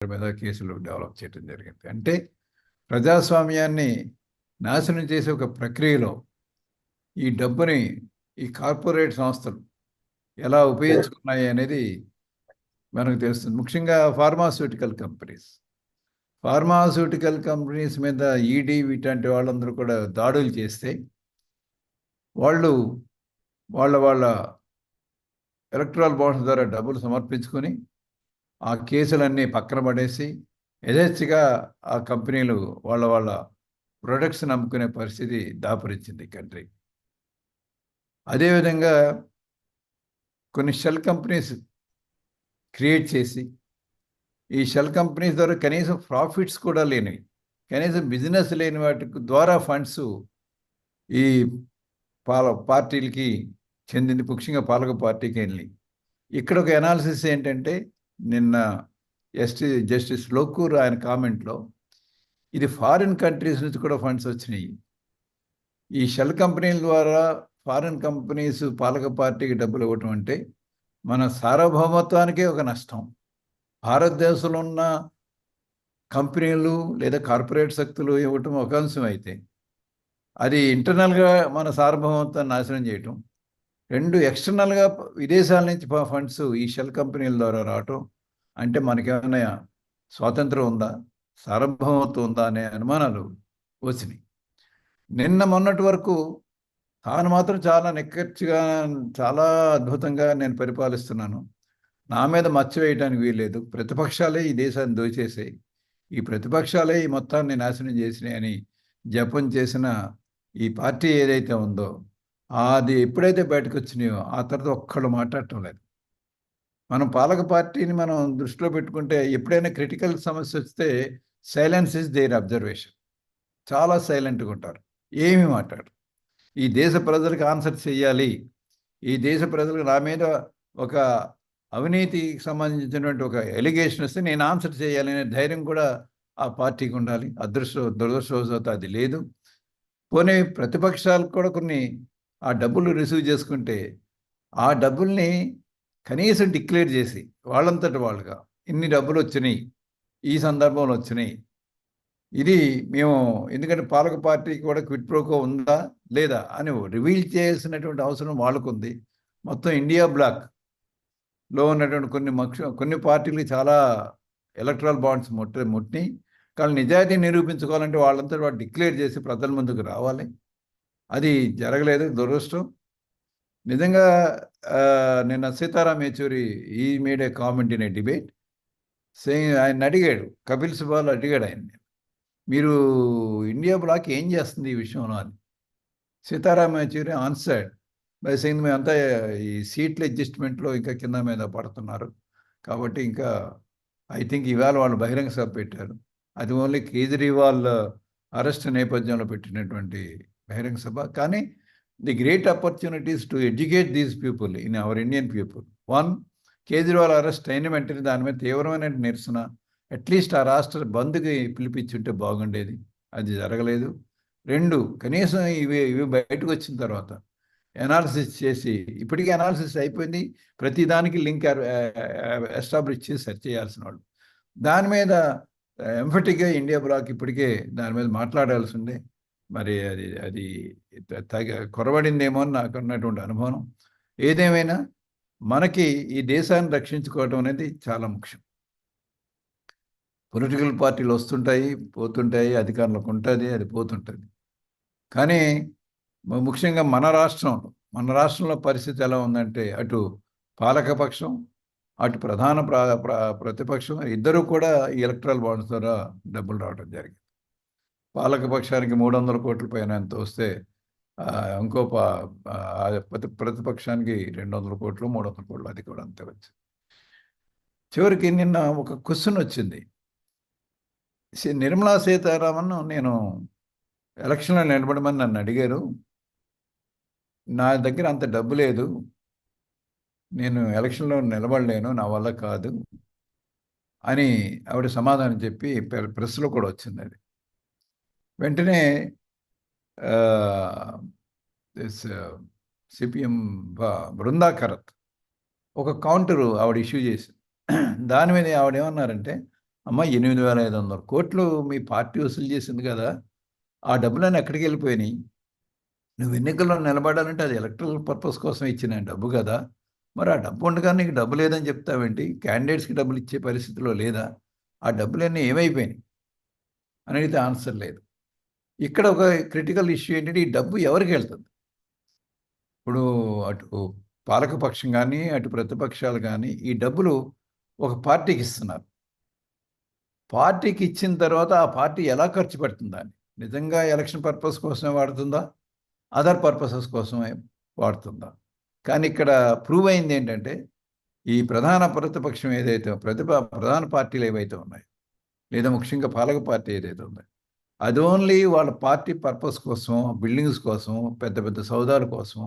మీద కేసులు డెవలప్ చేయడం జరిగింది. అంటే ప్రజాస్వామ్యాన్ని నాశనం చేసే ఒక ప్రక్రియలో ఈ డబ్బుని ఈ కార్పొరేట్ సంస్థలు ఎలా ఉపయోగించుకున్నాయి అనేది మనకు తెలుస్తుంది. ముఖ్యంగా ఫార్మాస్యూటికల్ కంపెనీస్ మీద ఈడీ ఇట్లాంటి వాళ్ళందరూ కూడా దాడులు చేస్తే వాళ్ళు వాళ్ళ ఎలక్ట్రల్ బాండ్స్ ద్వారా డబ్బులు సమర్పించుకొని ఆ కేసులన్నీ పక్కన పడేసి యథేచ్ఛగా ఆ కంపెనీలు వాళ్ళ ప్రొడక్ట్స్ అమ్ముకునే పరిస్థితి దాపురించింది కంట్రీ. అదేవిధంగా కొన్ని షెల్ కంపెనీస్ క్రియేట్ చేసి ఈ షెల్ కంపెనీస్ ద్వారా కనీసం ప్రాఫిట్స్ కూడా లేనివి, కనీసం బిజినెస్ లేని వాటి ద్వారా ఫండ్స్ ఈ పార్టీలకి చెందింది, ముఖ్యంగా పాలక పార్టీకి వెళ్ళి. ఇక్కడ ఒక అనాలిసిస్ ఏంటంటే, నిన్న జస్టిస్ లోకూర్ ఆయన కామెంట్లో ఇది ఫారిన్ కంట్రీస్ నుంచి కూడా ఫండ్స్ వచ్చినాయి. ఈ షెల్ కంపెనీల ద్వారా ఫారిన్ కంపెనీస్ పాలక పార్టీకి డబ్బులు ఇవ్వటం అంటే మన సార్వభౌమత్వానికే ఒక నష్టం. భారతదేశంలో ఉన్న కంపెనీలు లేదా కార్పొరేట్ శక్తులు ఇవ్వటం ఒక అంశం అయితే, అది ఇంటర్నల్గా మన సార్వభౌమత్వాన్ని నాశనం చేయటం. రెండు, ఎక్స్టర్నల్గా విదేశాల నుంచి ఫండ్స్ ఈ షెల్ కంపెనీల ద్వారా రావటం అంటే మనకేమైనా స్వాతంత్రం ఉందా, సార్వభౌమత్వం ఉందా అనే అనుమానాలు వచ్చినాయి. నిన్న మొన్నటి వరకు తాను మాత్రం చాలా నిక్కచ్చిగా, చాలా అద్భుతంగా నేను పరిపాలిస్తున్నాను, నా మీద మచ్చ వేయడానికి వీల్లేదు, ప్రతిపక్షాలే ఈ దేశాన్ని దోచేసాయి, ఈ ప్రతిపక్షాలే ఈ మొత్తాన్ని నాశనం చేసినాయి అని జపం చేసిన ఈ పార్టీ ఏదైతే ఉందో, అది ఎప్పుడైతే బయటకు వచ్చినాయో ఆ తర్వాత ఒక్కళ్ళు మాట్లాడటం లేదు. మనం పాలక పార్టీని మనం దృష్టిలో పెట్టుకుంటే ఎప్పుడైనా క్రిటికల్ సమస్య వస్తే సైలెన్స్ ఇస్ దేర్ అబ్జర్వేషన్. చాలా సైలెంట్గా ఉంటారు, ఏమీ మాట్లాడరు. ఈ దేశ ప్రజలకు ఆన్సర్ చేయాలి, ఈ దేశ ప్రజలకు నా మీద ఒక అవినీతికి సంబంధించినటువంటి ఒక ఎలిగేషన్ వస్తే నేను ఆన్సర్ చేయాలి అనే ధైర్యం కూడా ఆ పార్టీకి ఉండాలి. దురదృష్టవశాత్తు అది లేదు. పోనీ ప్రతిపక్షాలకు కూడా కొన్ని ఆ డబ్బులు రిసీవ్ చేసుకుంటే ఆ డబ్బుల్ని కనీసం డిక్లేర్ చేసి వాళ్ళంతటి వాళ్ళుగా ఇన్ని డబ్బులు వచ్చినాయి, ఈ సందర్భంలో వచ్చినాయి, ఇది మేము, ఎందుకంటే పాలక పార్టీకి కూడా క్విట్ ప్రోకో ఉందా లేదా అని రివీల్ చేయాల్సినటువంటి అవసరం వాళ్ళకుంది. మొత్తం ఇండియా బ్లాక్లో ఉన్నటువంటి కొన్ని పార్టీలు చాలా ఎలక్ట్రల్ బాండ్స్ ముట్టినాయి. కానీ నిజాయితీ నిరూపించుకోవాలంటే వాళ్ళంతా వాళ్ళు డిక్లేర్ చేసి ప్రజల ముందుకు రావాలి. అది జరగలేదు, దురదృష్టం. నిజంగా నిన్న సీతారాం యేచూరి ఈ made A comment in a debate saying, ఆయన అడిగాడు, కపిల్ సిబాల్ అడిగాడు ఆయన్ని, మీరు ఇండియా బ్లాక్ ఏం చేస్తుంది ఈ విషయంలో అని. Sitaram Yechury answered by saying, మేమంతా ఈ సీట్ల అడ్జస్ట్మెంట్లో ఇంకా కింద మీద పడుతున్నారు, కాబట్టి ఇంకా ఐ థింక్ ఇవాళ వాళ్ళు బహిరంగ సభ పెట్టారు, అది ఓన్లీ కేజ్రీవాల్ అరెస్ట్ నేపథ్యంలో పెట్టినటువంటి బహిరంగ సభ. కానీ the great opportunities to educate these people in our Indian people. One, Kejriwal arrest అయిన వెంటనే దాని మీద తీవ్రమైన నిరసన, అట్లీస్ట్ ఆ రాష్ట్ర బంద్కి పిలిపించుంటే బాగుండేది, అది జరగలేదు. రెండు, కనీసం ఇవి బయటకు వచ్చిన తర్వాత అనాలిసిస్ చేసి, ఇప్పటికీ అనాలిసిస్ అయిపోయింది, ప్రతిదానికి లింక్ ఎస్టాబ్లిష్ చేసి సెర్చ్ చేయాల్సిన వాళ్ళు, దాని మీద ఎంఫటిక్గా ఇండియా బ్లాక్ ఇప్పటికే దాని మీద మాట్లాడాల్సి ఉండే. మరి అది కొరబడిందేమో అని నాకు ఉన్నటువంటి అనుభవం. ఏదేమైనా మనకి ఈ దేశాన్ని రక్షించుకోవడం అనేది చాలా ముఖ్యం. పొలిటికల్ పార్టీలు వస్తుంటాయి, పోతుంటాయి, అధికారంలోకి ఉంటుంది, అది పోతుంటుంది. కానీ ముఖ్యంగా మన రాష్ట్రంలో పరిస్థితి ఎలా ఉందంటే, అటు పాలకపక్షం, అటు ప్రధాన ప్రతిపక్షం ఇద్దరూ కూడా ఈ ఎలక్ట్రల్ బాండ్స్ ద్వారా డబ్బులు రావడం జరిగింది. పాలకపక్షానికి 300 కోట్ల పైన ఎంత వస్తే ఇంకో ప్రతిపక్షానికి 200 కోట్లు 300 కోట్లు, అది కూడా అంతే వచ్చింది. చివరికి నిన్న ఒక క్వశ్చన్ వచ్చింది. నిర్మలా సీతారామన్ నేను ఎలక్షన్లో నిలబడమని నన్ను అడిగారు, నా దగ్గర అంత డబ్బు లేదు, నేను ఎలక్షన్లో నిలబడలేను, నా వల్ల కాదు అని ఆవిడ సమాధానం చెప్పి ప్రెస్లో కూడా వచ్చింది. అది వెంటనే సిపిఎం బృందాకరత్ ఒక కౌంటరు ఆవిడ ఇష్యూ చేసి, దాని మీద ఆవిడ ఏమన్నారంటే, అమ్మ 8,500 కోట్లు మీ పార్టీ వసూలు చేసింది కదా, ఆ డబ్బులన్నీ ఎక్కడికి వెళ్ళిపోయినాయి? నువ్వు ఎన్నికల్లో నిలబడాలంటే అది ఎలక్ట్రల్ పర్పస్ కోసం ఇచ్చిన డబ్బు కదా. మరి ఆ డబ్బు ఉండగా నీకు డబ్బు లేదని చెప్తావేంటి? క్యాండిడేట్స్కి డబ్బులు ఇచ్చే పరిస్థితిలో లేదా? ఆ డబ్బులన్నీ ఏమైపోయినాయి అనేది ఆన్సర్ లేదు. ఇక్కడ ఒక క్రిటికల్ ఇష్యూ ఏంటంటే, ఈ డబ్బు ఎవరికి వెళ్తుంది? ఇప్పుడు అటు పాలకపక్షం కానీ, అటు ప్రతిపక్షాలు కానీ ఈ డబ్బులు ఒక పార్టీకి ఇస్తున్నారు. పార్టీకి ఇచ్చిన తర్వాత ఆ పార్టీ ఎలా ఖర్చు పెడుతుందని, నిజంగా ఎలక్షన్ పర్పస్ కోసమే వాడుతుందా, అదర్ పర్పసెస్ కోసమే వాడుతుందా? కానీ ఇక్కడ ప్రూవ్ అయింది ఏంటంటే, ఈ ప్రధాన ప్రతిపక్షం ఏదైతే ప్రధాన పార్టీలు ఏవైతే ఉన్నాయో, లేదా ముఖ్యంగా పాలక పార్టీ ఏదైతే ఉందో, అది ఓన్లీ వాళ్ళ పార్టీ పర్పస్ కోసం, బిల్డింగ్స్ కోసం, పెద్ద పెద్ద సౌదాల కోసం,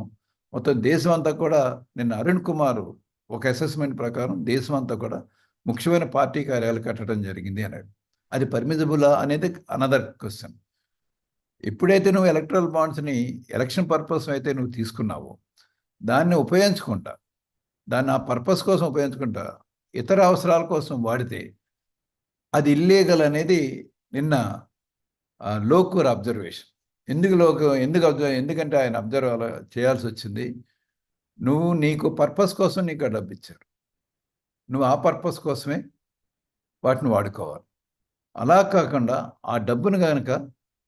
మొత్తం దేశం అంతా కూడా, నిన్న అరుణ్ కుమార్ ఒక అసెస్మెంట్ ప్రకారం దేశం అంతా కూడా ముఖ్యమైన పార్టీ కార్యాలయాలు కట్టడం జరిగింది అన్నాడు. అది పర్మిజబులా అనేది అనదర్ క్వశ్చన్. ఎప్పుడైతే నువ్వు ఎలక్ట్రల్ బాండ్స్ని ఎలక్షన్ పర్పస్ అయితే నువ్వు తీసుకున్నావో, దాన్ని ఉపయోగించుకుంటా, దాన్ని ఆ పర్పస్ కోసం ఉపయోగించుకుంటా, ఇతర అవసరాల కోసం వాడితే అది ఇల్లీగల్ అనేది నిన్న లోకూర్ అబ్జర్వేషన్. ఎందుకంటే ఆయన అబ్జర్వ్ అలా చేయాల్సి వచ్చింది. నీకు పర్పస్ కోసం నీకు ఆ డబ్బు ఇచ్చారు, నువ్వు ఆ పర్పస్ కోసమే వాటిని వాడుకోవాలి. అలా కాకుండా ఆ డబ్బును కనుక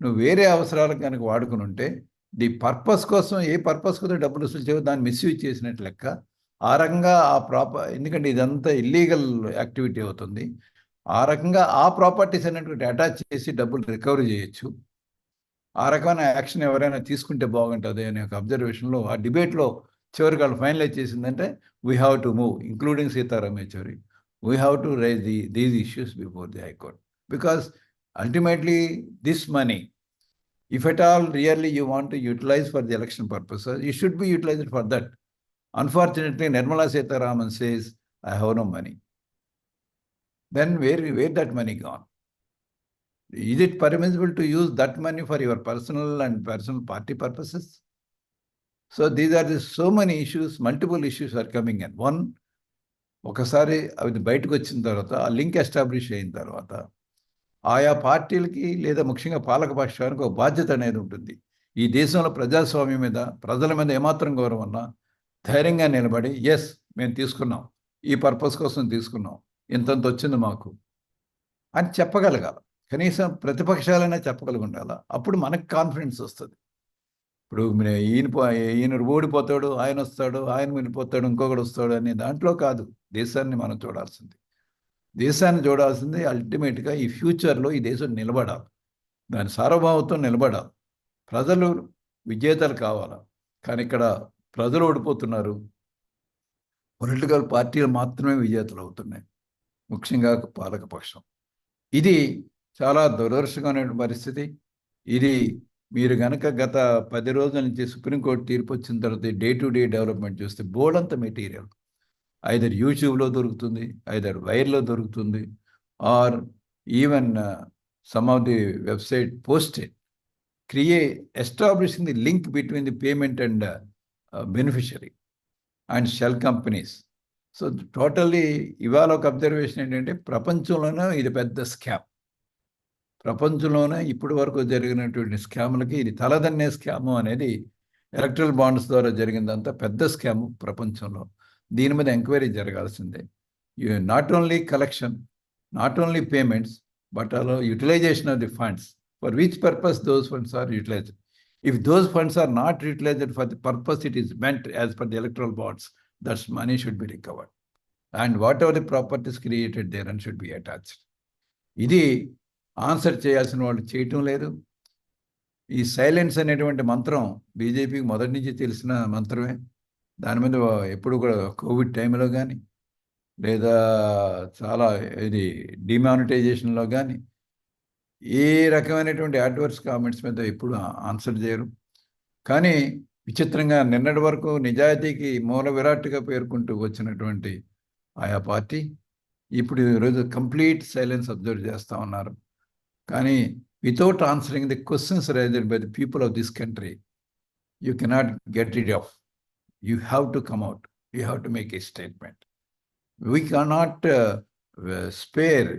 నువ్వు వేరే అవసరాలకు కనుక వాడుకుని ఉంటే, ది పర్పస్ కోసం ఏ పర్పస్ కోసం డబ్బులు వసూలు చేయవు, దాన్ని మిస్యూజ్ చేసినట్టు లెక్క. ఆ రకంగా ఎందుకంటే ఇదంతా ఇల్లీగల్ యాక్టివిటీ అవుతుంది. ఆ రకంగా ఆ ప్రాపర్టీస్ అనేటువంటి అటాచ్ చేసి డబ్బులు రికవరీ చేయొచ్చు. ఆ రకమైన యాక్షన్ ఎవరైనా తీసుకుంటే బాగుంటుంది అనే ఒక అబ్జర్వేషన్లో, ఆ డిబేట్లో చివరికి వాళ్ళు ఫైనలైజ్ చేసిందంటే, we have to move, including Sitaram Yechury, we have to raise these issues before the high court. Because ultimately this money, if at all really you want to utilize for the election purposes, you should be utilized for that. Unfortunately, Nirmala Sitharaman says, I have no money. Then where that money gone? Is it permissible to use that money for your personal and personal party purposes? So these are so many issues, multiple issues are coming in. One, ఒకసారి అది బయటకు వచ్చిన తర్వాత, ఆ link establish అయిన తర్వాత, ఆయా పార్టీలకి లేదా ముఖ్యంగా పాలకపక్షానికి ఒక బాధ్యత అనేది ఉంటుంది. ఈ దేశంలో ప్రజాస్వామ్యం మీద, ప్రజల మీద ఏమాత్రం గౌరవం ఉన్నా ధైర్యంగా నిలబడి, ఎస్ మేము తీసుకున్నాం, ఈ పర్పస్ కోసం తీసుకున్నాం, ఇంతంత వచ్చింది మాకు అని చెప్పగలగాలి. కనీసం ప్రతిపక్షాలైనా చెప్పగలిగి ఉండాలి. అప్పుడు మనకు కాన్ఫిడెన్స్ వస్తుంది. ఇప్పుడు ఈయన ఓడిపోతాడు, ఆయన వస్తాడు, ఆయన వెళ్ళిపోతాడు, ఇంకొకడు వస్తాడు అనే దాంట్లో కాదు దేశాన్ని మనం చూడాల్సింది. దేశాన్ని చూడాల్సింది అల్టిమేట్గా ఈ ఫ్యూచర్లో ఈ దేశం నిలబడాలి, దాని సార్వభౌమత్వం నిలబడాలి, ప్రజలు విజేతలు కావాలా. కానీ ఇక్కడ ప్రజలు ఓడిపోతున్నారు, పొలిటికల్ పార్టీలు మాత్రమే విజేతలు అవుతున్నాయి, ముఖ్యంగా పాలకపక్షం. ఇది చాలా దురదృష్టకరమైన పరిస్థితి. ఇది మీరు కనుక గత 10 రోజుల నుంచి సుప్రీంకోర్టు తీర్పు వచ్చిన తర్వాత డే టు డే డెవలప్మెంట్ చూస్తే బోల్డంత మెటీరియల్ ఐదర్ యూట్యూబ్లో దొరుకుతుంది, ఐదర్ వైర్లో దొరుకుతుంది, or even some of the website posted establishing the link between the payment and beneficiary and shell companies. So totally ఇవాళ ఒక అబ్జర్వేషన్ ఏంటంటే, ప్రపంచంలోనే ఇది పెద్ద స్కామ్. ప్రపంచంలోనే ఇప్పటి వరకు జరిగినటువంటి స్కాములకి ఇది తలదన్నే స్కాము అనేది, ఎలక్ట్రల్ బాండ్స్ ద్వారా జరిగిందంతా పెద్ద స్కాము ప్రపంచంలో. దీని మీద ఎంక్వైరీ జరగాల్సిందే. Not only collection, not only payments, but also utilisation of the funds. For which purpose those funds are utilized? If those funds are not utilized for the purpose it is meant as per the electoral bonds, that money should be recovered. And whatever the properties created therein should be attached. ఇది answer చేయాల్సిన వాళ్ళు చేయటం లేదు. ఈ silence అనేటువంటి మంత్రం బీజేపీకి మొదటి నుంచి తెలిసిన మంత్రమే. దాని మీద ఎప్పుడు కూడా కోవిడ్ టైంలో కానీ, లేదా చాలా ఇది డిమానిటైజేషన్లో కానీ, ఏ రకమైనటువంటి అడ్వర్స్ కామెంట్స్ మీద ఎప్పుడు ఆన్సర్ చేయరు. కానీ విచిత్రంగా నిన్నటి వరకు నిజాయితీకి మూల విరాట్గా పేర్కొంటూ వచ్చినటువంటి ఆయా పార్టీ ఇప్పుడు ఈరోజు కంప్లీట్ సైలెన్స్ అబ్జర్వ్ చేస్తూ ఉన్నారు. కానీ without answering the questions raised by the people of this country, you cannot get rid of. You have to come out, you have to make a statement. We cannot spare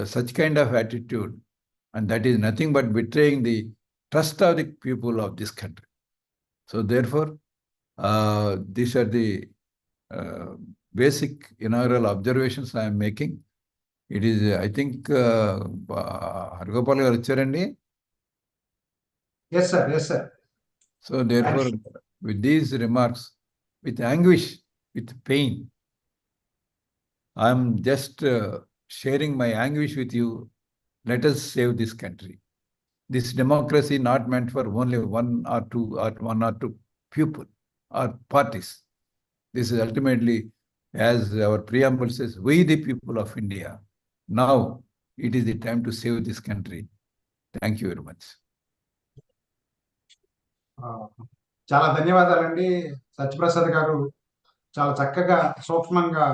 such kind of attitude, and that is nothing but betraying the trust of the people of this country. So therefore, these are the basic inaugural observations I am making. It is, I think, Hargopal garu vacharandi. Yes, sir. Yes, sir. So therefore, with these remarks, with anguish, with pain, I am just sharing my anguish with you. Let us save this country. This democracy not meant for only one or two people or parties. This is ultimately, as our preamble says, we the people of India. Now it is the time to save this country. Thank you very much. చాలా ధన్యవాదాలండి సత్యప్రసాద్ గారు. చాలా చక్కగా సూక్ష్మంగా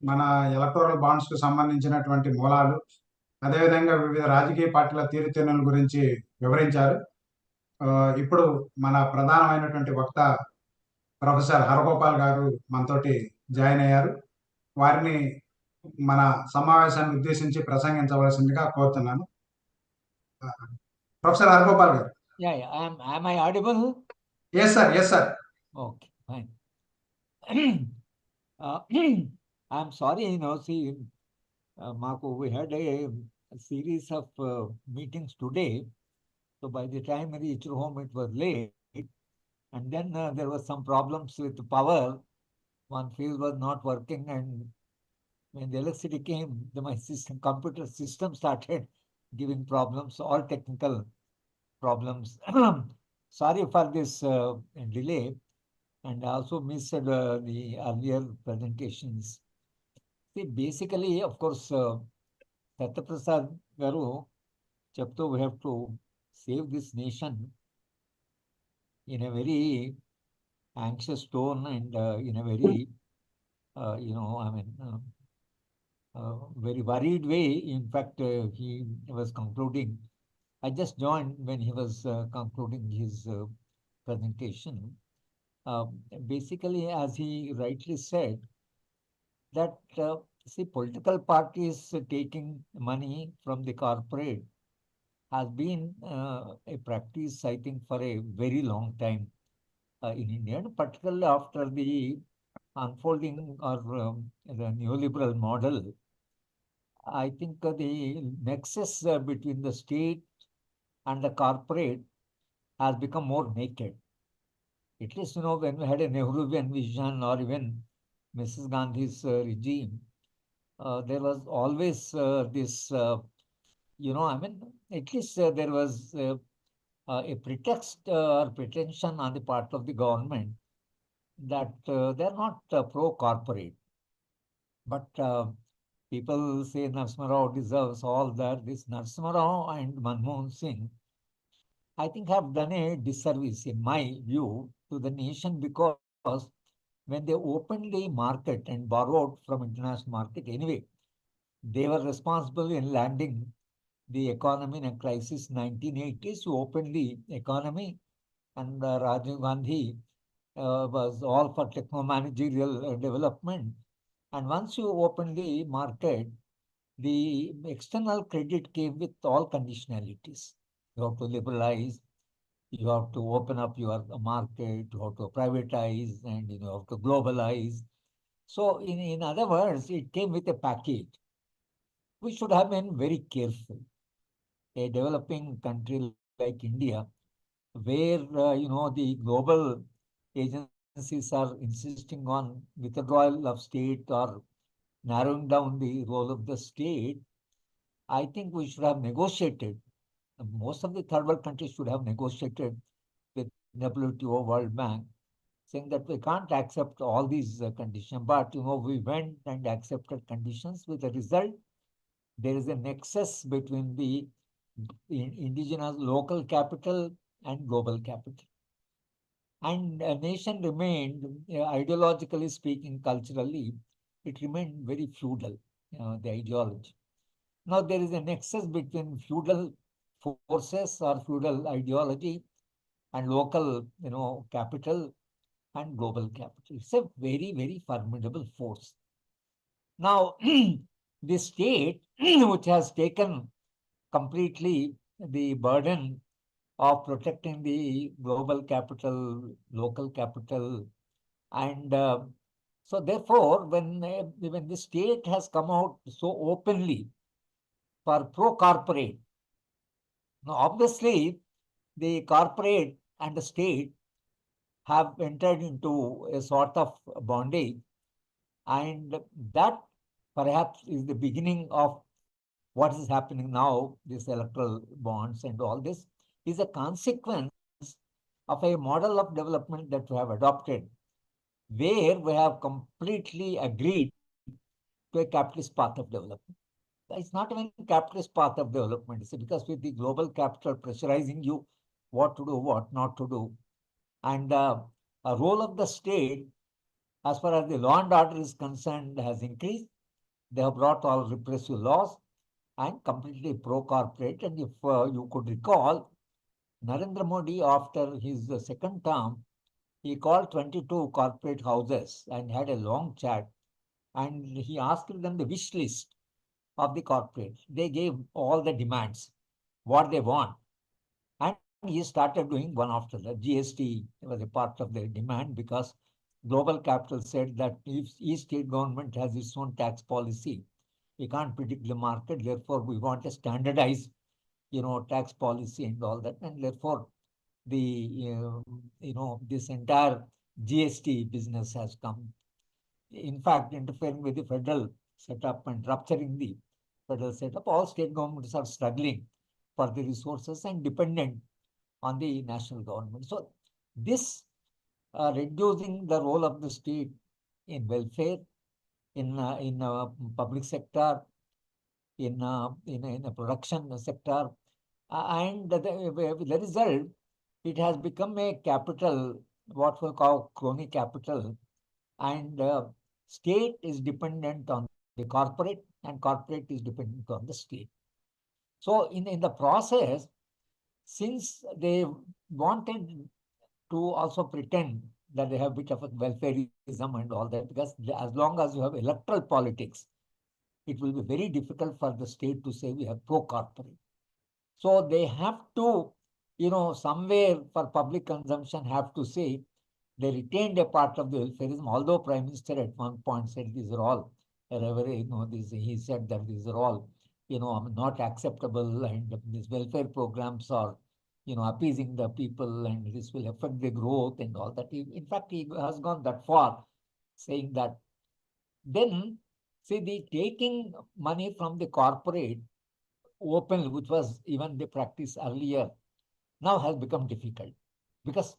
మన electoral bonds కు సంబంధించినటువంటి మూలాలు, అదేవిధంగా వివిధ రాజకీయ పార్టీల తీరుతెన్నుల గురించి వివరించారు. ఇప్పుడు మన ప్రధానమైనటువంటి వక్త ప్రొఫెసర్ హరగోపాల్ గారు మనతోటి జాయిన్ అయ్యారు. వారిని మన సమావేశాన్ని ఉద్దేశించి ప్రసంగించవలసిందిగా కోరుతున్నాను. ప్రొఫెసర్ హరగోపాల్ గారు. Yeah, am I audible? Yes, sir. Yes, sir. Okay, fine. I'm sorry, see, Marco, we had a series of meetings today. So by the time I reached home, it was late. And then there was some problems with the power. One field was not working, and when the electricity came, my computer system started giving problems, all technical problems. Sorry for this delay, and I also missed the earlier presentations. See, basically, of course, Satyaprasad Garu, chapter we have to save this nation in a very anxious tone and in a very, very worried way. In fact, he was concluding. I just joined when he was concluding his presentation. Basically, as he rightly said, that see, political parties taking money from the corporate has been a practice, I think, for a very long time in India, particularly after the unfolding or the neoliberal model. I think the nexus between the state and the corporate has become more naked. At least, when we had a Nehruvian vision or even Mrs. Gandhi's regime, there was always this, at least there was a pretext or pretension on the part of the government that they're not pro-corporate. But people say Narasimha Rao deserves all that. This Narasimha Rao and Manmohan Singh, I think, have done a disservice, in my view, to the nation, because when they opened the market and borrowed from international market anyway, they were responsible in landing the economy in a crisis 1980s. To open the economy, and Rajiv Gandhi was all for techno-managerial development. And once you open the market, the external credit came with all conditionalities. You have to liberalize, you have to open up your market, you have to privatize, and you have to globalize. So in other words, it came with a package. We should have been very careful. A developing country like India, where the global agencies are insisting on withdrawal of state or narrowing down the role of the state, I think we should have negotiated. Most of the third world countries should have negotiated with WTO, World Bank, saying that we can't accept all these conditions. But we went and accepted conditions. With the result, there is a nexus between the indigenous local capital and global capital. And a nation remained, ideologically speaking, culturally, it remained very feudal, the ideology. Now there is a nexus between feudal forces or feudal ideology and local, capital and global capital. It's a very, very formidable force. Now, the state, which has taken completely the burden of protecting the global capital, local capital, and so therefore, when the state has come out so openly for pro-corporate, now obviously the corporate and the state have entered into a sort of bondage, and that perhaps is the beginning of what is happening now. This electoral bonds and all this is a consequence of a model of development that we have adopted, where we have completely agreed to a capitalist path of development. It's not even capitalist path of development, because with the global capital pressurizing you what to do, what not to do, and a role of the state as far as the law and order is concerned has increased. They have brought all repressive laws and completely pro-corporate. And if you could recall, Narendra Modi, after his second term, he called 22 corporate houses and had a long chat. And he asked them the wish list of the corporate. They gave all the demands, what they want. And he started doing one after the GST was a part of the demand, because global capital said that if each state government has its own tax policy, we can't predict the market. Therefore, we want a standardized, tax policy and all that. And therefore, this entire GST business has come. In fact, interfering with the federal setup and rupturing the federal setup. All state governments are struggling for the resources and dependent on the national government. So this reducing the role of the state in welfare, in public sector, in a production sector, and the result, it has become a capital, what we call crony capital, and state is dependent on the corporate, and corporate is dependent on the state. So in the process, since they wanted to also pretend that they have a bit of a welfareism and all that, because as long as you have electoral politics, it will be very difficult for the state to say we have pro-corporate. So they have to, somewhere for public consumption have to say they retained a part of the welfareism, although Prime Minister at one point said these are all, he said that these are all, not acceptable, and these welfare programs are, appeasing the people, and this will affect the growth and all that. In fact, he has gone that far, saying that. Then, see, the taking money from the corporate openly, which was even the practice earlier, now has become difficult. Because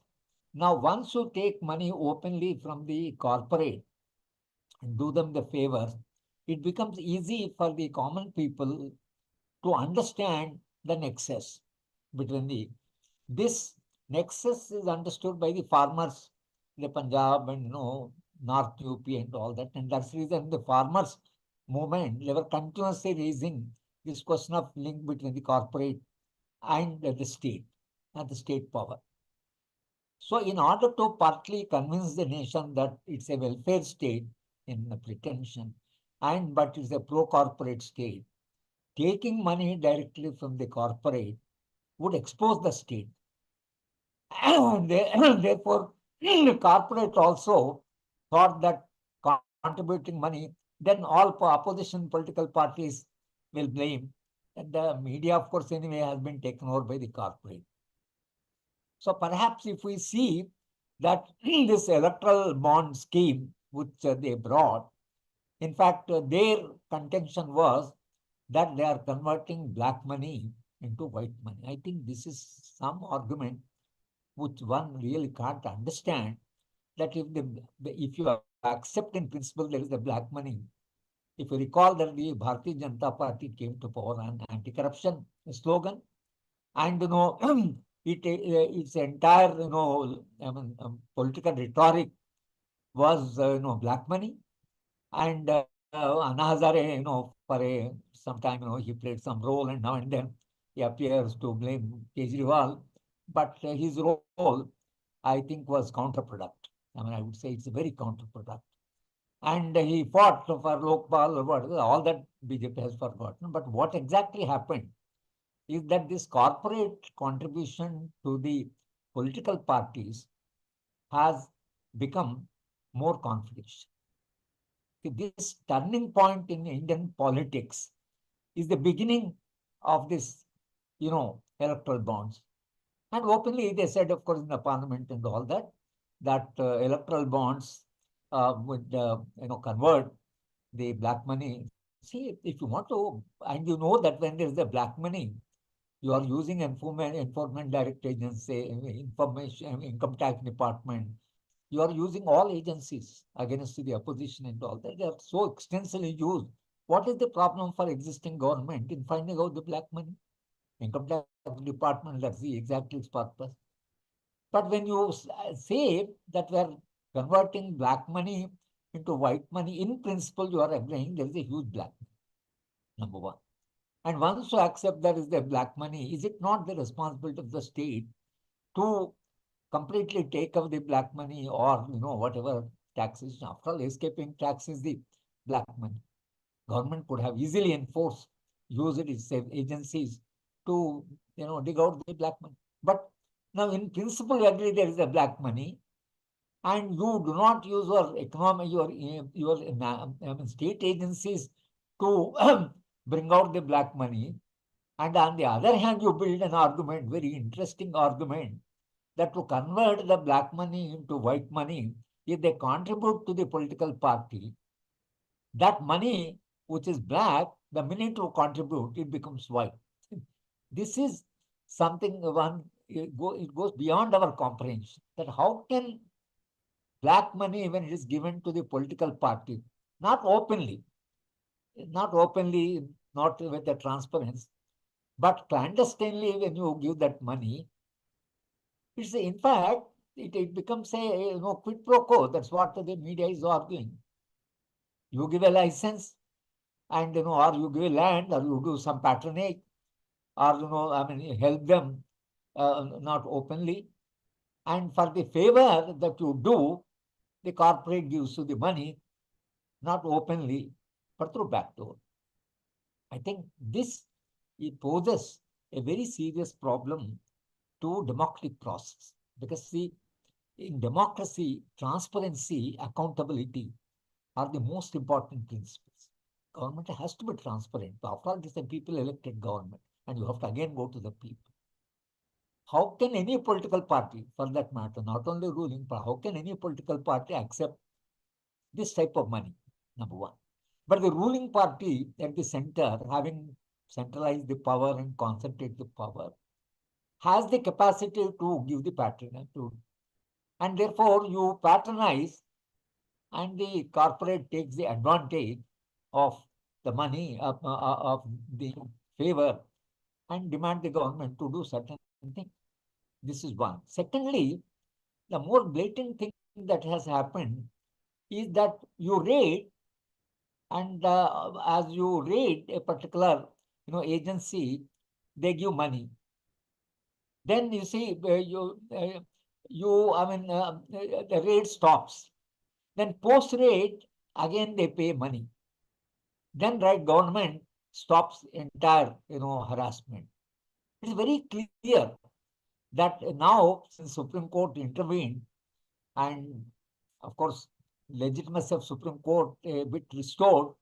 now once you take money openly from the corporate and do them the favors, it becomes easy for the common people to understand the nexus between this nexus is understood by the farmers, the Punjab and North UP and all that. And that's the reason the farmers movement, they were continuously raising this question of link between the corporate and the state and the state power. So in order to partly convince the nation that it's a welfare state in the pretension, but it's a pro-corporate state, taking money directly from the corporate would expose the state. Therefore, the corporate also thought that contributing money, then all opposition political parties will blame. And the media, of course, anyway, has been taken over by the corporate. So perhaps if we see that this electoral bond scheme, which they brought, in fact, their contention was that they are converting black money into white money. I think this is some argument which one really can't understand, that if you accept in principle there is a black money. If you recall that the Bharatiya Janata Party came to power on anti-corruption slogan, and its entire political rhetoric was black money, and Anna Hazare, for some time, he played some role, and now and then he appears to blame Kejriwal, but his role, I think, was counterproductive. I mean, I would say it's a very counterproductive. and he fought for Lokpal, all that BJP has forgotten. But what exactly happened is that this corporate contribution to the political parties has become more confidential. This turning point in Indian politics is the beginning of this, electoral bonds. And openly they said, of course, in the parliament and all that, that electoral bonds would, convert the black money. See, if you want to, and you know that when there is a black money, you are using enforcement direct agency, information, income tax department. You are using all agencies against the opposition and all that. They are so extensively used. What is the problem for existing government in finding out the black money? Income tax department, let's see exactly its purpose. But when you say that we are converting black money into white money, in principle, you are agreeing there is a huge black money, number one. And once you accept there is the black money, is it not the responsibility of the state to completely take away the black money or, whatever taxes? After all, escaping tax is the black money. Government could have easily enforced, used its agencies to, dig out the black money. But now, in principle, you agree there is a black money, and you do not use your economy, your state agencies to bring out the black money. And on the other hand, you build an argument, very interesting argument, that to convert the black money into white money, if they contribute to the political party, that money which is black, the minute you contribute, it becomes white. This is something it goes beyond our comprehension. That how can black money, when it is given to the political party, not openly, not openly, not with the transparency, but clandestinely, when you give that money, it's in fact it becomes a quid pro quo. That's what the media is arguing. You give a license, and or you give a land, or you do some patronage, or help them, not openly. And for the favor that you do, the corporate gives you the money, not openly, but through backdoor. I think this it poses a very serious problem to democratic process, because see, in democracy, transparency, accountability are the most important principles. Government has to be transparent. After all, it is a people elected government, and you have to again go to the people. How can any political party, for that matter, not only ruling, but how can any political party accept this type of money? Number one. But the ruling party at the center, having centralized the power and concentrate the power, has the capacity to give the patronage to, and therefore you patronize, and the corporate takes the advantage of the money of the favor and demand the government to do certain things. This is one. Secondly, the more blatant thing that has happened is that you raid, and as you raid a particular agency, they give money. Then you see the raid stops. Then post raid, again they pay money. Then right government stops entire harassment. It is very clear that now, since Supreme Court intervened, and of course legitimacy of Supreme Court a bit restored,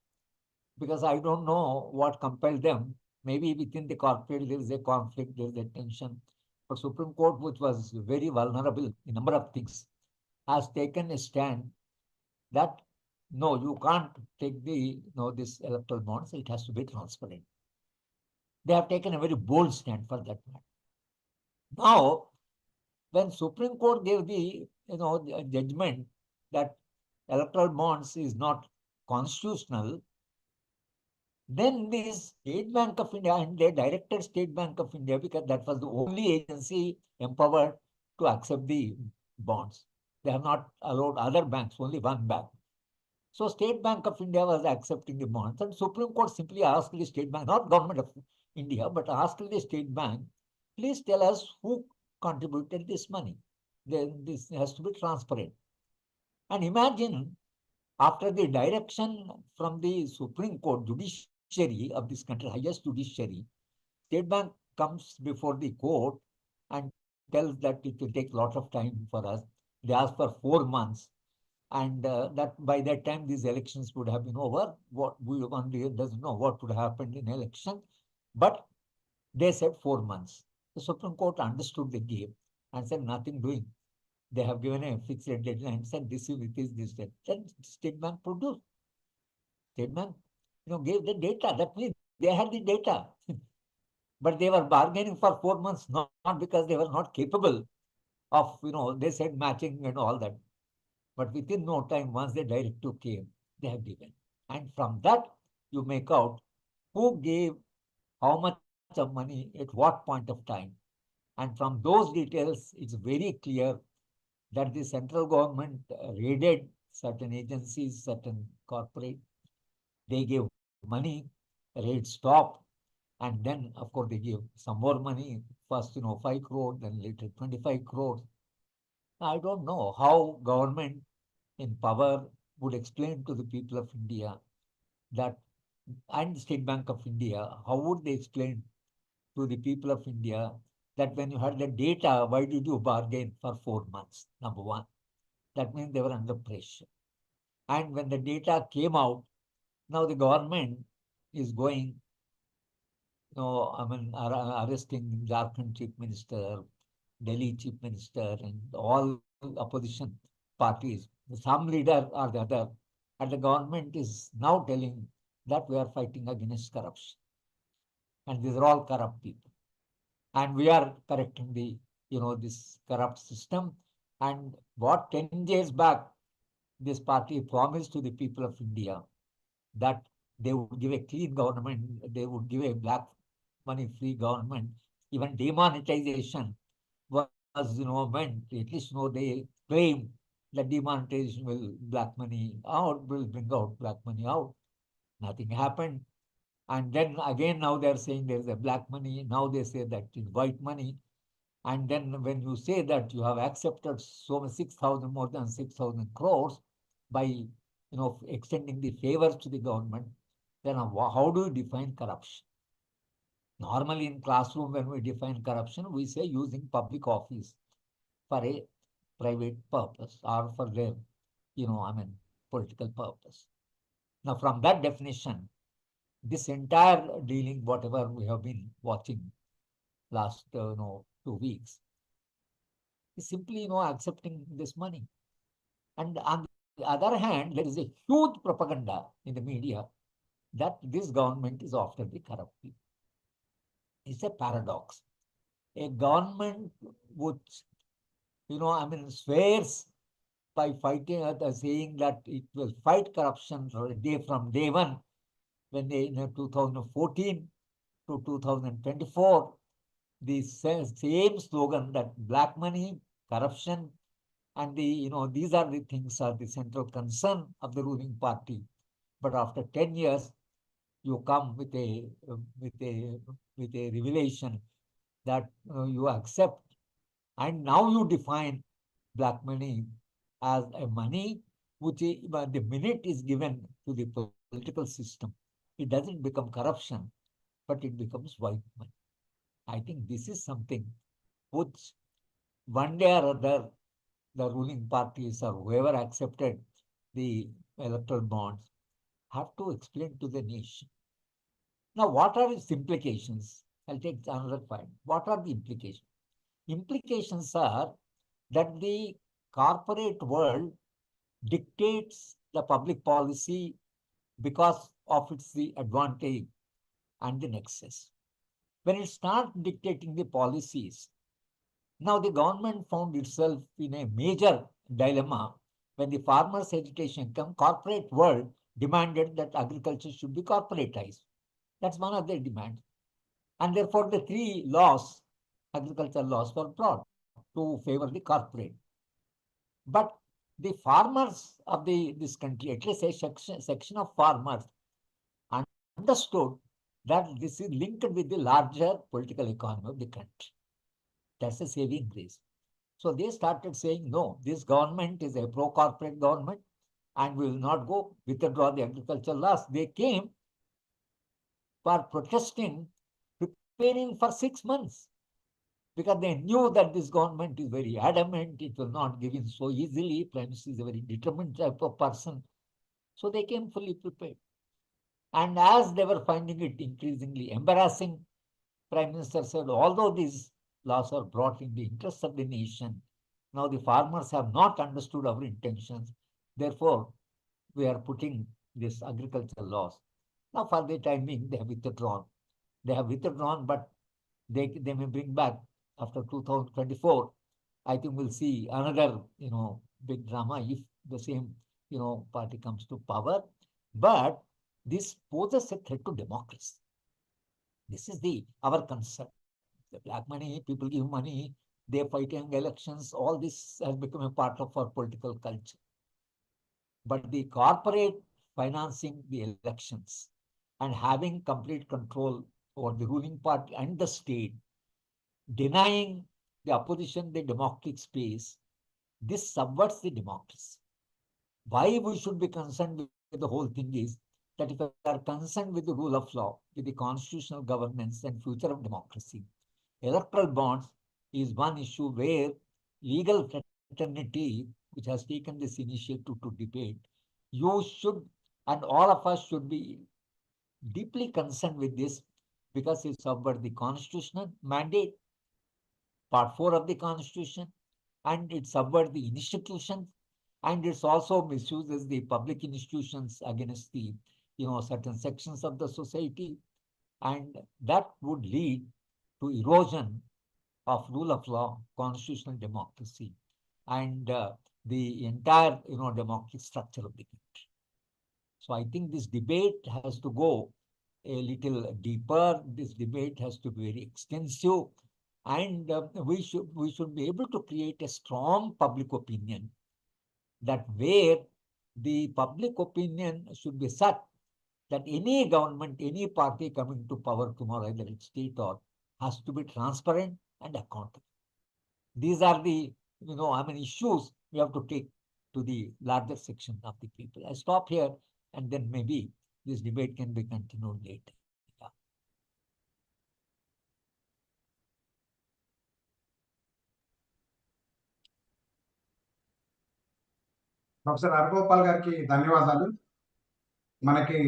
because I don't know what compelled them. Maybe within the corporate there is a conflict, there is a tension. But Supreme Court, which was very vulnerable in a number of things, has taken a stand that no, you can't take this electoral bonds. It has to be transparent. They have taken a very bold stand for that matter. Now, when Supreme Court gave the the judgment that electoral bonds is not constitutional, then this State Bank of India, and they directed State Bank of India, because that was the only agency empowered to accept the bonds. They have not allowed other banks, only one bank. So State Bank of India was accepting the bonds, and Supreme Court simply asked the State Bank, not Government of India, but asked the State Bank, please tell us who contributed this money. Then this has to be transparent. And imagine after the direction from the Supreme Court, judiciary of this country, highest judiciary, State Bank comes before the court and tells that it will take a lot of time for us. They ask for 4 months, and that by that time these elections would have been over. What we one doesn't know what would happen in election, but they said 4 months. The Supreme Court understood the game and said nothing doing. They have given a fixed deadline, said this is this date. Then State Bank produced. State Bank, gave the data. That means they had the data. But they were bargaining for 4 months, not because they were not capable of, they said matching and all that. But within no time, once the directive came, they have given. And from that, you make out who gave how much of money at what point of time. And from those details, it's very clear that the central government raided certain agencies, certain corporate. They gave money, raid stopped, and then, of course, they give some more money. First, 5 crore, then later 25 crores. I don't know how government in power would explain to the people of India that, and State Bank of India, how would they explain to the people of India that when you had the data, why did you bargain for 4 months? Number one. That means they were under pressure. And when the data came out, now the government is going, arresting Jharkhand Chief Minister, Delhi Chief Minister, and all opposition parties, some leader or the other, and the government is now telling that we are fighting against corruption. And these are all corrupt people. And we are correcting the, this corrupt system. And what 10 years back, this party promised to the people of India that they would give a clean government, they would give a black money-free government, even demonetization was, meant, at least, they claim that demonetization will black money out, will bring out black money out. Nothing happened. And then again, now they're saying there's a black money. Now they say that it's white money. And then when you say that you have accepted so much 6,000, more than 6,000 crores by, extending the favors to the government, then how do you define corruption? Normally in classroom, when we define corruption, we say using public office for a private purpose or for their, political purpose. Now, from that definition, this entire dealing, whatever we have been watching last, 2 weeks, is simply, accepting this money. And on the other hand, there is a huge propaganda in the media that this government is after the corrupt people. It's a paradox. A government which, swears by fighting, saying that it will fight corruption from day one, when they, in 2014 to 2024, the same slogan that black money, corruption, and these are the things are the central concern of the ruling party. But after 10 years, you come with a revelation that you accept, and now you define black money as a money which the minute is given to the political system, it doesn't become corruption, but it becomes white money. I think this is something which one day or other the ruling parties or whoever accepted the electoral bonds have to explain to the nation. Now, what are its implications? I'll take another point. What are the implications? Implications are that the corporate world dictates the public policy because of its the advantage and the nexus. When it starts dictating the policies, now the government found itself in a major dilemma. When the farmers' agitation came, corporate world demanded that agriculture should be corporatized. That's one of their demands. And therefore, the 3 laws, agricultural laws, were brought to favor the corporate. But the farmers of this country, at least a section of farmers, understood that this is linked with the larger political economy of the country. That's a saving grace. So they started saying, no, this government is a pro-corporate government. and we will not go withdraw the agricultural laws. They came for protesting, preparing for 6 months, because they knew that this government is very adamant, it will not give in so easily. Prime Minister is a very determined type of person. So they came fully prepared. And as they were finding it increasingly embarrassing, Prime Minister said, although these laws are brought in the interest of the nation, now the farmers have not understood our intentions. Therefore, we are putting these agricultural laws. Now, for the time being, they have withdrawn. They have withdrawn, but they may bring back after 2024. I think we'll see another, big drama if the same, party comes to power. But this poses a threat to democracy. This is our concern. The black money, people give money, they're fighting elections. All this has become a part of our political culture. But the corporate financing the elections and having complete control over the ruling party and the state, denying the opposition the democratic space, this subverts the democracy. Why we should be concerned with the whole thing is that if we are concerned with the rule of law, with the constitutional governance and future of democracy, electoral bonds is one issue where legal fraternity, which has taken this initiative to debate, you should, and all of us should be deeply concerned with this, because it subverts the constitutional mandate, part 4 of the Constitution, and it subverts the institutions, and it also misuses the public institutions against the, certain sections of the society, and that would lead to erosion of rule of law, constitutional democracy, and the entire, democratic structure of the country. So I think this debate has to go a little deeper. This debate has to be very extensive, and we should be able to create a strong public opinion, that where the public opinion should be such that any government, any party coming to power tomorrow, either it's state or, has to be transparent and accountable. These are the, issues we have to take to the larger section of the people. I stop here, and then maybe this debate can be continued later. Yeah. Professor Haragopal గారికి ధన్యవాదాలు. మనకి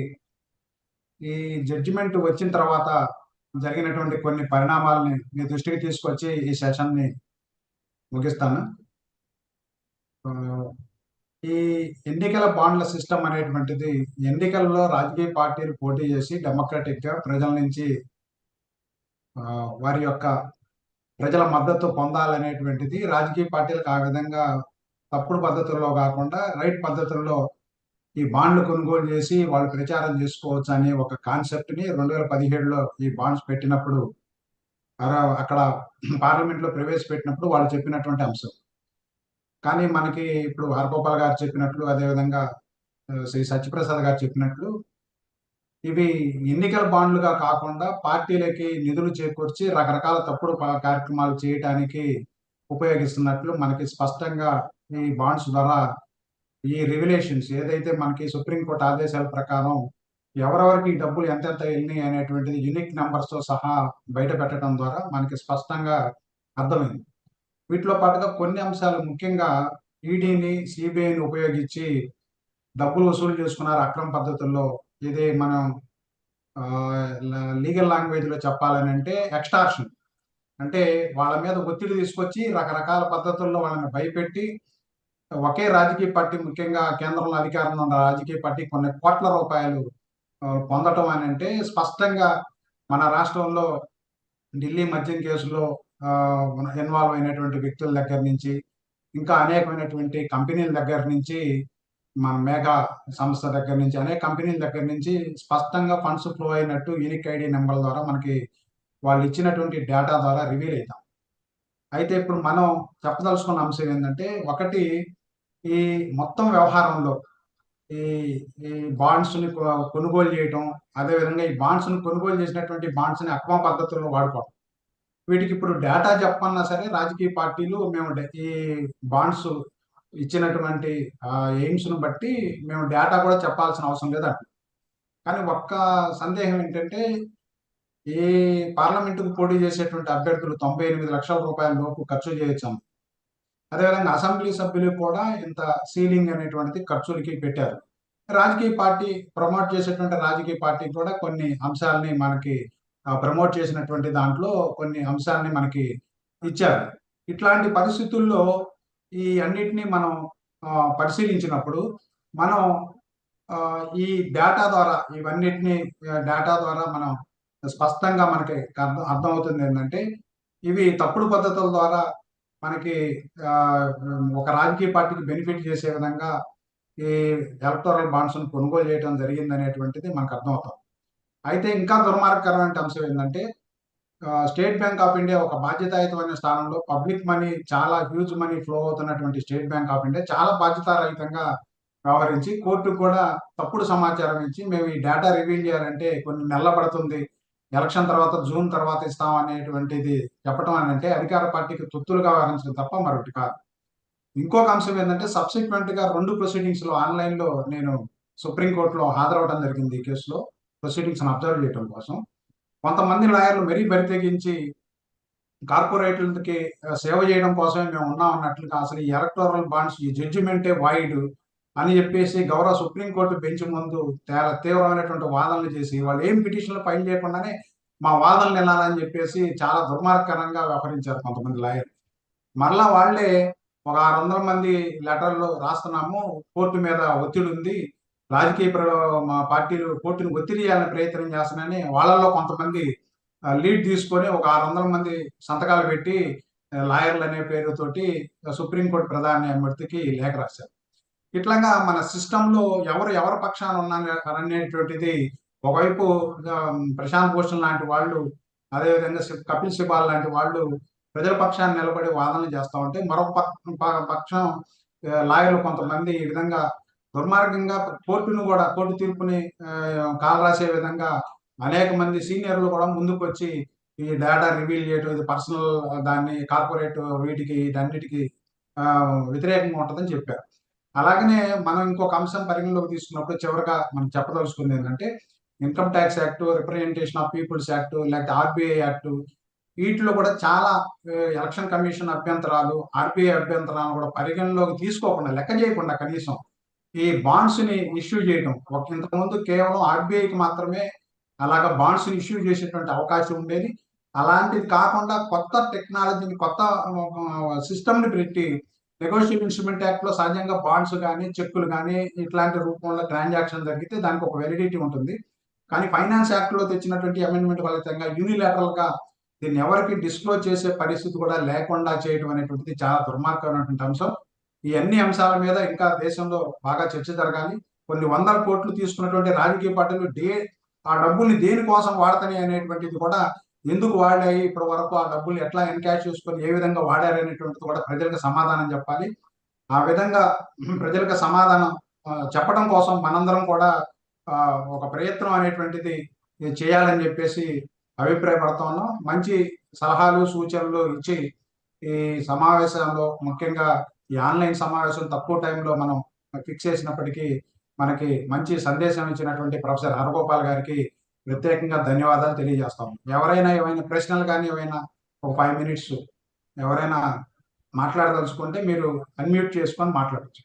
ఈ judgement వచ్చిన తర్వాత జరిగినటువంటి కొన్ని పరిణామాలని మీ దృష్టికి తీసుకొచ్చి ఈ సెషన్ని ముగిస్తాను. ఈ ఎన్నికల బాండ్ల సిస్టమ్ అనేటువంటిది ఎన్నికల్లో రాజకీయ పార్టీలు పోటీ చేసి డెమోక్రాటిక్ గా ప్రజల నుంచి వారి యొక్క ప్రజల మద్దతు పొందాలనేటువంటిది రాజకీయ పార్టీలకు ఆ విధంగా తప్పుడు పద్ధతుల్లో కాకుండా రైట్ పద్ధతుల్లో ఈ బాండ్లు కొనుగోలు చేసి వాళ్ళు ప్రచారం చేసుకోవచ్చు అనే ఒక కాన్సెప్ట్ ని 2017లో ఈ బాండ్స్ పెట్టినప్పుడు అక్కడ పార్లమెంట్ లో ప్రవేశపెట్టినప్పుడు వాళ్ళు చెప్పినటువంటి అంశం. కానీ మనకి ఇప్పుడు హరగోపాల్ గారు చెప్పినట్లు, అదేవిధంగా శ్రీ సత్యప్రసాద్ గారు చెప్పినట్లు, ఇవి ఎన్నికల బాండ్లుగా కాకుండా పార్టీలకి నిధులు చేకూర్చి రకరకాల తప్పుడు కార్యక్రమాలు చేయడానికి ఉపయోగిస్తున్నట్లు మనకి స్పష్టంగా ఈ బాండ్స్ ద్వారా ఈ రెగ్యులేషన్స్ ఏదైతే మనకి సుప్రీంకోర్టు ఆదేశాల ప్రకారం ఎవరెవరికి ఈ డబ్బులు ఎంతెంత వెళ్ళినాయి అనేటువంటిది యూనిక్ నెంబర్స్ తో సహా బయట పెట్టడం ద్వారా మనకి స్పష్టంగా అర్థమైంది. వీటిలో పాటుగా కొన్ని అంశాలు, ముఖ్యంగా ఈడీని, సిబిఐని ఉపయోగించి డబ్బులు వసూలు చేసుకున్నారు అక్రమ పద్ధతుల్లో. ఇది మనం లీగల్ లాంగ్వేజ్ లో చెప్పాలని అంటే ఎక్స్టార్షన్, అంటే వాళ్ళ మీద ఒత్తిడి తీసుకొచ్చి రకరకాల పద్ధతుల్లో వాళ్ళని భయపెట్టి ఒకే రాజకీయ పార్టీ, ముఖ్యంగా కేంద్రంలో అధికారంలో ఉన్న రాజకీయ పార్టీ కొన్ని కోట్ల రూపాయలు పొందటం అని అంటే స్పష్టంగా మన రాష్ట్రంలో ఢిల్లీ మద్యం కేసులో ఇన్వాల్వ్ అయినటువంటి వ్యక్తుల దగ్గర నుంచి, ఇంకా అనేకమైనటువంటి కంపెనీల దగ్గర నుంచి, మన మేఘా సంస్థ దగ్గర నుంచి, అనేక కంపెనీల దగ్గర నుంచి స్పష్టంగా ఫండ్స్ ఫ్లో అయినట్టు యూనిక్ ఐడి నెంబర్ ద్వారా మనకి వాళ్ళు ఇచ్చినటువంటి డేటా ద్వారా రివీల్ అవుతాం. అయితే ఇప్పుడు మనం చెప్పదలుచుకున్న అంశం ఏంటంటే, ఒకటి, ఈ మొత్తం వ్యవహారంలో ఈ ఈ బాండ్స్ ని కొనుగోలు చేయటం, అదేవిధంగా ఈ బాండ్స్ ని కొనుగోలు చేసినటువంటి బాండ్స్ ని అక్రమ పద్ధతుల్లో వాడుకోవడం, వీటికి ఇప్పుడు డేటా చెప్పన్నా సరే రాజకీయ పార్టీలు మేము ఈ బాండ్స్ ఇచ్చినటువంటి ఎయిమ్స్ ను బట్టి మేము డేటా కూడా చెప్పాల్సిన అవసరం లేదంట. కానీ ఒక్క సందేహం ఏంటంటే, ఈ పార్లమెంటుకు పోటీ చేసేటువంటి అభ్యర్థులు 98 లక్షల రూపాయల లోపు ఖర్చు చేయొచ్చు. అదేవిధంగా అసెంబ్లీ సభ్యులు కూడా ఇంత సీలింగ్ అనేటువంటిది ఖర్చులకి పెట్టారు. రాజకీయ పార్టీ ప్రమోట్ చేసేటువంటి రాజకీయ పార్టీ కూడా కొన్ని అంశాలని మనకి ప్రమోట్ చేసినటువంటి దాంట్లో కొన్ని అంశాలని మనకి ఇచ్చారు. ఇట్లాంటి పరిస్థితుల్లో ఈ అన్నిటినీ మనం పరిశీలించినప్పుడు మనం ఈ డేటా ద్వారా ఇవన్నిటిని డేటా ద్వారా మనం స్పష్టంగా మనకి అర్థమవుతుంది ఏంటంటే, ఇవి తప్పుడు పద్ధతుల ద్వారా మనకి ఒక రాజకీయ పార్టీకి బెనిఫిట్ చేసే విధంగా ఈ ఎలక్టోరల్ బాండ్స్ కొనుగోలు చేయడం జరిగింది అనేటువంటిది మనకు అర్థమవుతాం. అయితే ఇంకా దుర్మార్గకరమైన అంశం ఏంటంటే, స్టేట్ బ్యాంక్ ఆఫ్ ఇండియా ఒక బాధ్యతాయుతమైన స్థానంలో పబ్లిక్ మనీ చాలా హ్యూజ్ మనీ ఫ్లో అవుతున్నటువంటి స్టేట్ బ్యాంక్ ఆఫ్ ఇండియా చాలా బాధ్యతారహితంగా వ్యవహరించి కోర్టుకు కూడా తప్పుడు సమాచారం ఇచ్చి మేము ఈ డేటా రివీల్ చేయాలంటే కొన్ని నెలలు పడుతుంది, ఎలక్షన్ తర్వాత జూన్ తర్వాత ఇస్తాం అనేటువంటిది చెప్పడం అని అంటే అధికార పార్టీకి తొత్తులుగా వ్యవహరించడం తప్ప మరొకటి కాదు. ఇంకొక అంశం ఏంటంటే, సబ్సిక్వెంట్ గా 2 ప్రొసీడింగ్స్ లో ఆన్లైన్ లో నేను సుప్రీంకోర్టులో హాజరవడం జరిగింది. ఈ కేసులో ప్రొసీడింగ్స్ అబ్జర్వ్ చేయడం కోసం. కొంతమంది లాయర్లు మరీ బరితెగించి కార్పొరేట్లకి సేవ చేయడం కోసమే మేము ఉన్నాం అన్నట్లుగా అసలు ఈ ఎలక్టోరల్ బాండ్స్ ఈ జడ్జిమెంటే వాయిడ్ అని చెప్పేసి గౌరవ సుప్రీంకోర్టు బెంచ్ ముందు తీవ్రమైనటువంటి వాదనలు చేసి వాళ్ళు ఏం పిటిషన్లు ఫైల్ చేయకుండానే మా వాదనలు వినాలని చెప్పేసి చాలా దుర్మార్గకరంగా వ్యవహరించారు కొంతమంది లాయర్. మరలా వాళ్ళే ఒక 600 మంది లెటర్లు రాస్తున్నాము, కోర్టు మీద ఒత్తిడి ఉంది, రాజకీయ మా పార్టీలు కోర్టును ఒత్తిడి చేయాలని ప్రయత్నం చేస్తున్నాయని వాళ్ళల్లో కొంతమంది లీడ్ తీసుకొని ఒక 600 మంది సంతకాలు పెట్టి లాయర్లు అనే పేరుతోటి సుప్రీంకోర్టు ప్రధాన న్యాయమూర్తికి లేఖ రాశారు. ఇట్లాగా మన సిస్టంలో ఎవరి పక్షాన ఉన్నారు అనేటువంటిది ఒకవైపు ప్రశాంత్ భూషణ్ లాంటి వాళ్ళు, అదేవిధంగా కపిల్ సిబాల్ లాంటి వాళ్ళు ప్రజల పక్షాన్ని నిలబడి వాదనలు చేస్తూ ఉంటే, మరొక పక్షం లాయర్లు కొంతమంది ఈ విధంగా దుర్మార్గంగా కోర్టు తీర్పుని కాలు రాసే విధంగా అనేక మంది సీనియర్లు కూడా ముందుకు వచ్చి ఈ డేటా రివీల్ చేయడం, ఇది పర్సనల్ దాన్ని కార్పొరేట్ వీటికి వీటన్నిటికి వ్యతిరేకంగా ఉంటుందని చెప్పారు. అలాగనే మనం ఇంకొక అంశం పరిగణలోకి తీసుకున్నప్పుడు చివరిగా మనం చెప్పదలుచుకుంది ఏంటంటే, income tax act, representation of people's act, లేకపోతే ఆర్బీఐ యాక్ట్, వీటిలో కూడా చాలా ఎలక్షన్ కమిషన్ అభ్యంతరాలు, ఆర్బీఐ అభ్యంతరాలను కూడా పరిగణలోకి తీసుకోకుండా, లెక్క చేయకుండా కనీసం ఈ బాండ్స్ ని ఇష్యూ చేయడం. ఇంతకుముందు కేవలం ఆర్బీఐకి మాత్రమే అలాగా బాండ్స్ ని ఇష్యూ చేసేటువంటి అవకాశం ఉండేది. అలాంటిది కాకుండా కొత్త టెక్నాలజీని, కొత్త సిస్టమ్ ని పెట్టి నెగోషియబుల్ ఇన్స్ట్రుమెంట్ యాక్ట్ లో సహజంగా బాండ్స్ కానీ, చెక్కులు కానీ ఇట్లాంటి రూపంలో ట్రాన్సాక్షన్ జరిగితే దానికి ఒక వెలిడిటీ ఉంటుంది. కానీ ఫైనాన్స్ యాక్ట్ లో తెచ్చినటువంటి అమెండ్మెంట్ ఫలితంగా యూనిలాటరల్ గా దీన్ని ఎవరికి డిస్క్లోజ్ చేసే పరిస్థితి కూడా లేకుండా చేయడం అనేటువంటిది చాలా దుర్మార్గమైనటువంటి అంశం. ఈ అన్ని అంశాల మీద ఇంకా దేశంలో బాగా చర్చ జరగాలి. కొన్ని వందల కోట్లు తీసుకున్నటువంటి రాజకీయ పార్టీలు ఆ డబ్బుల్ని దేనికోసం వాడతాయి అనేటువంటిది కూడా, ఎందుకు వాడాయి ఇప్పటి వరకు, ఆ డబ్బులు ఎట్లా ఎన్కాష్ చేసుకొని ఏ విధంగా వాడారు అనేటువంటిది కూడా ప్రజలకు సమాధానం చెప్పాలి. ఆ విధంగా ప్రజలకు సమాధానం చెప్పడం కోసం మనందరం కూడా ఒక ప్రయత్నం అనేటువంటిది చేయాలని చెప్పేసి అభిప్రాయపడతా ఉన్నాం. మంచి సలహాలు సూచనలు ఇచ్చి ఈ సమావేశంలో, ముఖ్యంగా ఈ ఆన్లైన్ సమావేశం తక్కువ టైంలో మనం ఫిక్స్ చేసినప్పటికీ మనకి మంచి సందేశం ఇచ్చినటువంటి ప్రొఫెసర్ హరగోపాల్ గారికి ప్రత్యేకంగా ధన్యవాదాలు తెలియజేస్తాం. ఎవరైనా ఏమైనా ప్రశ్నలు కానీ ఏమైనా ఒక 5 minutes ఎవరైనా మాట్లాడదలుచుకుంటే మీరు అన్మ్యూట్ చేసుకొని మాట్లాడచ్చు.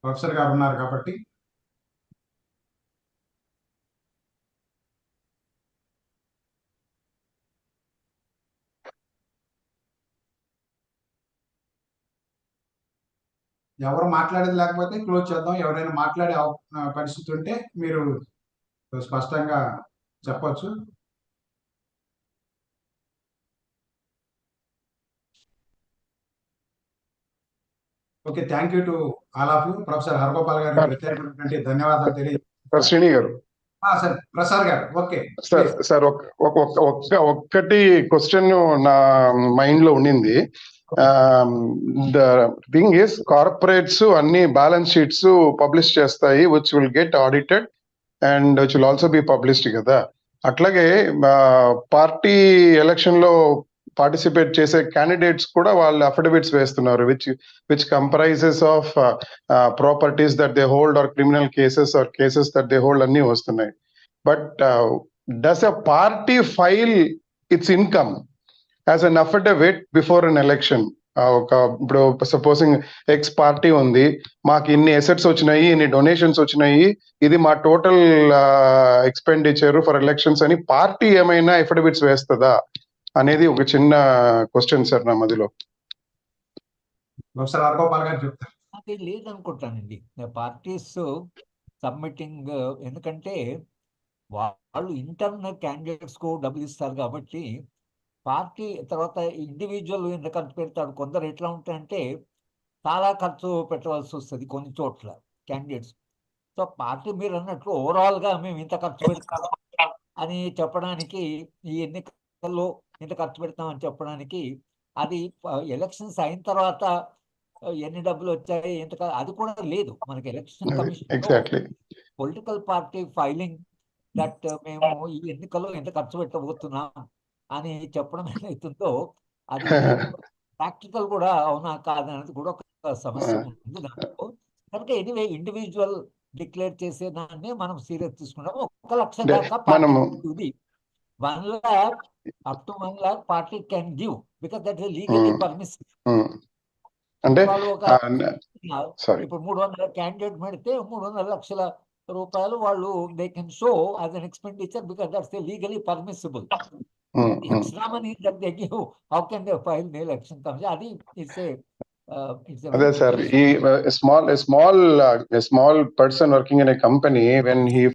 ప్రొఫెసర్ గారు ఉన్నారు కాబట్టి. ఎవరు మాట్లాడేది లేకపోతే క్లోజ్ చేద్దాం. ఎవరైనా మాట్లాడే పరిస్థితి ఉంటే మీరు స్పష్టంగా చెప్పొచ్చు. Okay, thank you to all of you. Professor Haragopal గారికి ప్రత్యేకమైనటువంటి ధన్యవాదాలు తెలియజేస్తాను. శ్రీని గారు. సార్ ప్రసాద్ గారు. ఓకే సార్, ఒక్కటి క్వశ్చన్ నా మైండ్ లో ఉండింది. ద థింగ్ ఇస్, కార్పొరేట్స్ అన్ని బ్యాలెన్స్ షీట్స్ పబ్లిష్ చేస్తాయి, which will get audited and which will also be published కదా. అట్లాగే పార్టీ ఎలక్షన్ లో పార్టిసిపేట్ చేసే క్యాండిడేట్స్ కూడా వాళ్ళు అఫిడవిట్స్ వేస్తున్నారు, which comprises of properties that they hold are criminal cases are cases that they hold అన్ని వస్తున్నాయి. But does a party file its income as an affidavit before an election? ఇప్పుడు supposing X party ఉంది, మాకు ఇన్ని assets వచ్చినాయి, ఇన్ని donations వచ్చినాయి, ఇది మా టోటల్ ఎక్స్పెండిచర్ ఫర్ ఎలక్షన్స్ అని పార్టీ ఏమైనా ఎఫిడవిట్స్ వేస్తుందా అనేది ఒక చిన్న క్వశ్చన్ సార్ నా మదిలో. ప్రొఫెసర్ హరగోపాల్ గారు చెప్తారు. అది లేదనుకుంటానండి పార్టీస్ సబ్మిటింగ్, ఎందుకంటే వాళ్ళు ఇంటర్నల్ క్యాండిడేట్స్ కు డబ్బులు ఇస్తారు కాబట్టి పార్టీ తర్వాత ఇండివిజువల్ ఎంత ఖర్చు పెడతాడు. కొందరు ఎట్లా ఉంటాయంటే చాలా ఖర్చు పెట్టవలసి వస్తుంది కొన్ని చోట్ల క్యాండిడేట్స్. సో పార్టీ మీరు అన్నట్లు ఓవరాల్ గా మేము ఇంత ఖర్చు పెడతాం అని చెప్పడానికి, ఈ ఎన్నికల్లో ఇంత ఖర్చు పెడతామని చెప్పడానికి, అది ఎలక్షన్స్ అయిన తర్వాత ఎన్ని డబ్బులు వచ్చాయి ఎంత అది కూడా లేదు మనకి. Election commission exactly political party filing that మేము ఈ ఎన్నికల్లో ఎంత ఖర్చు పెట్టబోతున్నాం అని చెప్పడం ఏదైతుందో అది ప్రాక్టికల్ కూడా అవునా కాదనేది కూడా ఒక సమస్య ఉంది దాంట్లో. కనుక ఎనీవే ఇండివిజువల్ డిక్లేర్ చేసే దాన్ని మనం సీరియస్ తీసుకున్నాము. 1 లక్ష దాకా party 1 lakh up to 1 lakh party can give because that is legally permissible. అంటే వాళ్ళు సారీ ఇప్పుడు 300 క్యాండిడేట్ పెడితే 300 లక్షల రూపాయలు వాళ్ళు they can show as an expenditure because that's legally permissible. Extra money that they give, how can they file the election commission? అది it's a అదే sir, ఈ small person working in a company when he